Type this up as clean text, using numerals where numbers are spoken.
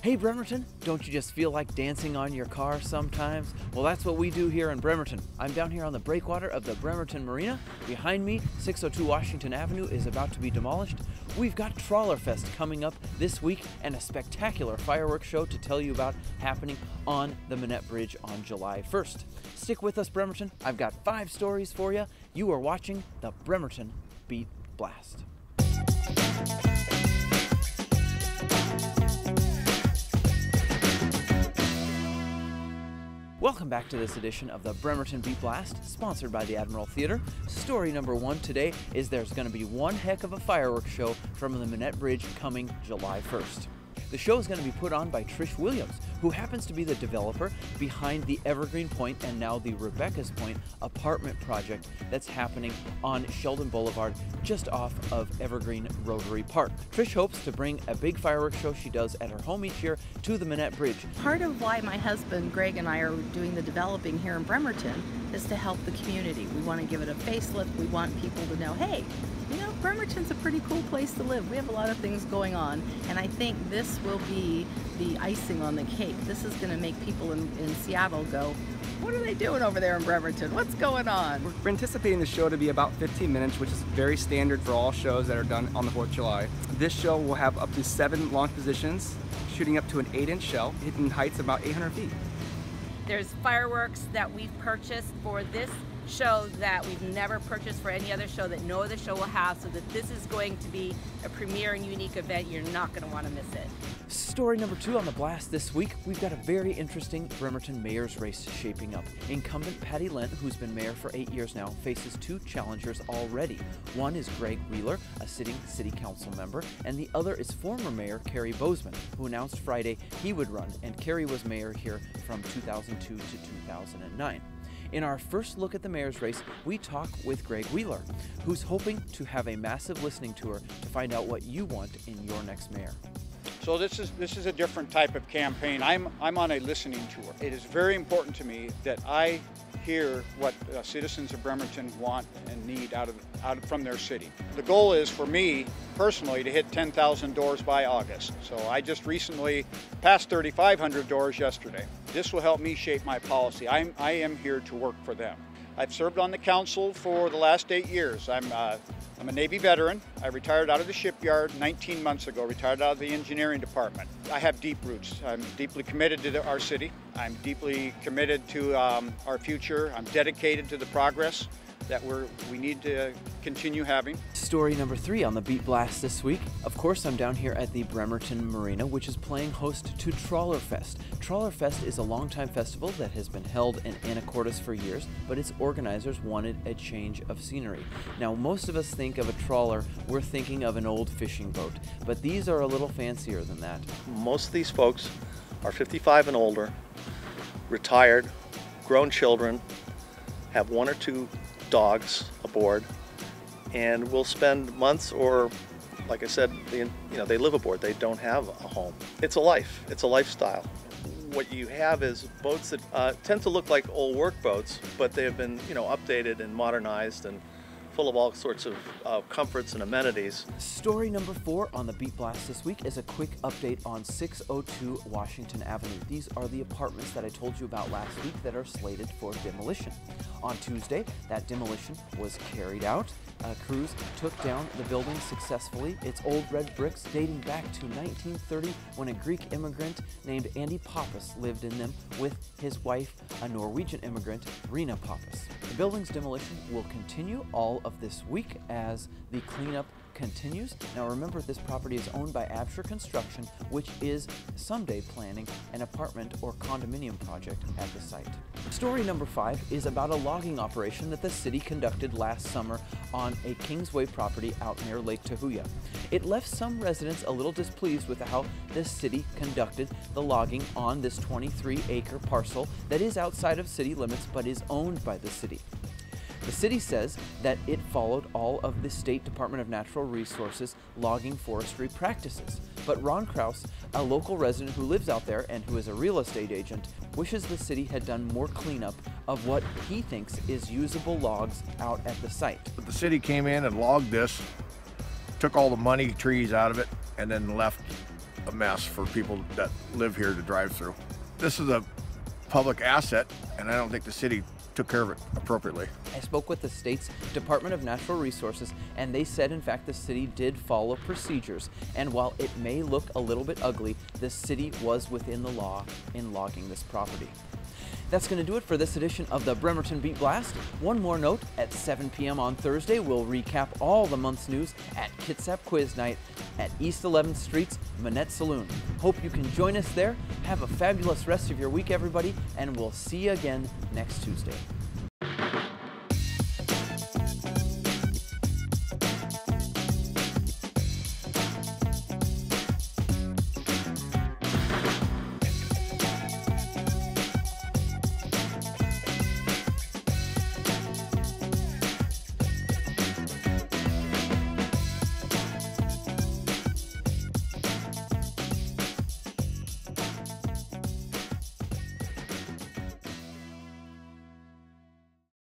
Hey Bremerton, don't you just feel like dancing on your car sometimes? Well, that's what we do here in Bremerton. I'm down here on the breakwater of the Bremerton Marina. Behind me, 602 Washington Avenue is about to be demolished. We've got TrawlerFest coming up this week and a spectacular fireworks show to tell you about happening on the Manette Bridge on July 1st. Stick with us, Bremerton. I've got 5 stories for you. You are watching the Bremerton Beat Blast. Welcome back to this edition of the Bremerton Beat Blast, sponsored by the Admiral Theater. Story number 1 today is there's going to be one heck of a fireworks show from the Manette Bridge coming July 1st. The show is going to be put on by Trish Williams, who happens to be the developer behind the Evergreen-Pointe and now the Rebecca's Point apartment project that's happening on Sheldon Boulevard just off of Evergreen Rotary Park. Trish hopes to bring a big fireworks show she does at her home each year to the Manette Bridge. Part of why my husband Greg and I are doing the developing here in Bremerton is to help the community. We want to give it a facelift. We want people to know, hey, you know, Bremerton's a pretty cool place to live. We have a lot of things going on, and I think this will be the icing on the cake. This is going to make people in Seattle go, what are they doing over there in Bremerton? What's going on? We're anticipating the show to be about 15 minutes, which is very standard for all shows that are done on the 4th of July. This show will have up to 7 launch positions, shooting up to an 8-inch shell, hitting heights of about 800 feet. There's fireworks that we've purchased for this show that we've never purchased for any other show, that no other show will have, so that this is going to be a premier and unique event. You're not going to want to miss it. Story number 2 on the blast this week, we've got a very interesting Bremerton mayor's race shaping up. Incumbent Patty Lent, who's been mayor for 8 years now, faces 2 challengers already. One is Greg Wheeler, a sitting city council member, and the other is former mayor Kerry Bozeman, who announced Friday he would run, and Kerry was mayor here from 2002 to 2009. In our first look at the mayor's race, we talk with Greg Wheeler, who's hoping to have a massive listening tour to find out what you want in your next mayor. So this is a different type of campaign. I'm on a listening tour. It is very important to me that I hear what citizens of Bremerton want and need out from their city. The goal is for me personally to hit 10,000 doors by August. So I just recently passed 3,500 doors yesterday. This will help me shape my policy. I am here to work for them. I've served on the council for the last 8 years. I'm a Navy veteran. I retired out of the shipyard 19 months ago, retired out of the engineering department. I have deep roots. I'm deeply committed to our city. I'm deeply committed to our future. I'm dedicated to the progress that we need to continue having. Story number 3 on the Beat Blast this week. Of course, I'm down here at the Bremerton Marina, which is playing host to TrawlerFest. TrawlerFest is a longtime festival that has been held in Anacortes for years, but its organizers wanted a change of scenery. Now, most of us think of a trawler, we're thinking of an old fishing boat, but these are a little fancier than that. Most of these folks are 55 and older, retired, grown children, have 1 or 2 dogs aboard, and will spend months, or like I said, they live aboard. They don't have a home. It's a life. It's a lifestyle. What you have is boats that tend to look like old work boats, but they have been updated and modernized and full of all sorts of comforts and amenities. Story number 4 on the Beat Blast this week is a quick update on 602 Washington Avenue. These are the apartments that I told you about last week that are slated for demolition. On Tuesday, that demolition was carried out. Crews took down the building successfully. It's old red bricks dating back to 1930 when a Greek immigrant named Andy Pappas lived in them with his wife, a Norwegian immigrant, Rena Pappas. The building's demolition will continue all of this week as the cleanup continues. Now remember, this property is owned by Absher Construction, which is someday planning an apartment or condominium project at the site. Story number 5 is about a logging operation that the city conducted last summer on a Kingsway property out near Lake Tahuyeh. It left some residents a little displeased with how the city conducted the logging on this 23-acre parcel that is outside of city limits but is owned by the city. The city says that it followed all of the State Department of Natural Resources logging forestry practices. But Ron Kraus, a local resident who lives out there and who is a real estate agent, wishes the city had done more cleanup of what he thinks is usable logs out at the site. The city came in and logged this, took all the money trees out of it, and then left a mess for people that live here to drive through. This is a public asset, and I don't think the city took care of it appropriately. I spoke with the state's Department of Natural Resources, and they said, in fact, the city did follow procedures. And while it may look a little bit ugly, the city was within the law in logging this property. That's going to do it for this edition of the Bremerton Beat Blast. One more note, at 7 p.m. on Thursday, we'll recap all the month's news at Kitsap Quiz Night at East 11th Street's Manette Saloon. Hope you can join us there. Have a fabulous rest of your week, everybody, and we'll see you again next Tuesday.